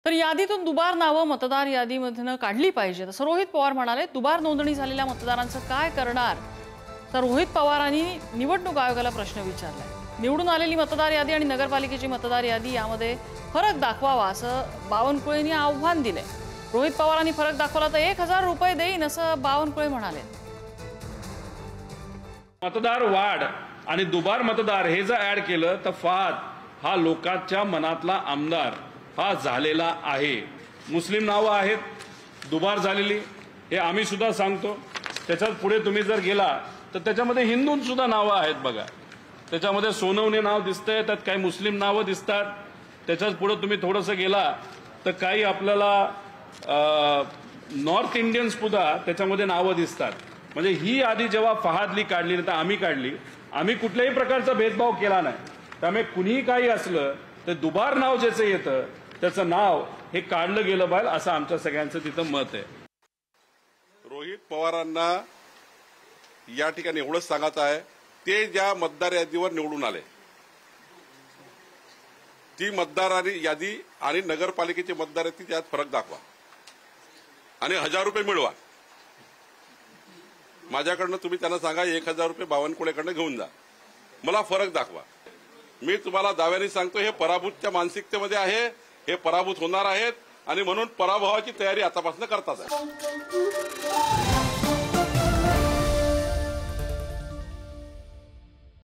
तर यादीतून दुबार नावं मतदार यादीमधून काढली पाहिजेत असं रोहित पवार म्हणाले। दुबार नोंदणी झालेल्या मतदारांचं काय करणार, तर रोहित पवारांनी निवडणूक आयोगाला प्रश्न विचारलाय। निवडून आलेली मतदार यादी आणि नगरपालिकेची मतदार यादी यामध्ये फरक दाखवावा असं बावनकुळेंनी आव्हान दिलंय। रोहित पवारांनी फरक दाखवला तर 1000 रुपये देईन असं बावनकुळे म्हणाले। मतदार वाढ आणि दुबार मतदार हे जर ऍड केलं तर फहाद हा लोकांच्या मनातला आमदार हा झालेला आहे। मुस्लिम नावं आहेत दुबार झालेली, हे आम्ही सुद्धा सांगतो। त्याच्यात पुढे तुम्ही जर गेला तर त्याच्यामध्ये हिंदूंसुद्धा नावं आहेत बघा। त्याच्यामध्ये सोनवणे नाव दिसतंय, त्यात काही मुस्लिम नावं दिसतात। त्याच्यात पुढे तुम्ही थोडंसं गेला तर काही आपल्याला नॉर्थ इंडियन्स सुद्धा त्याच्यामध्ये नावं दिसतात। म्हणजे ही यादी जेव्हा फहादली काढली तर आम्ही काढली, आम्ही कुठल्याही प्रकारचा भेदभाव केला नाही। त्यामुळे कुणीही काही असलं तर दुबार नाव ज्याचं येतं त्याचं नाव हे काढलं गेलं पाहिजे असं आमच्या सगळ्यांचं तिथं मत आहे। रोहित पवारांना या ठिकाणी एवढंच सांगायचं आहे, ते ज्या मतदार यादीवर निवडून आले ती मतदार यादी आणि नगरपालिकेची मतदार यादी त्यात फरक दाखवा आणि 1000 रुपये मिळवा। माझ्याकडनं तुम्ही त्यांना सांगा 1000 रुपये बावनकुळेकडनं घेऊन जा, मला फरक दाखवा। मी तुम्हाला दाव्याने सांगतो हे पराभूतच्या मानसिकतेमध्ये आहे, हे पराभूत होणार आहेत आणि म्हणून पराभवाची तयारी आतापासून करतात आहे।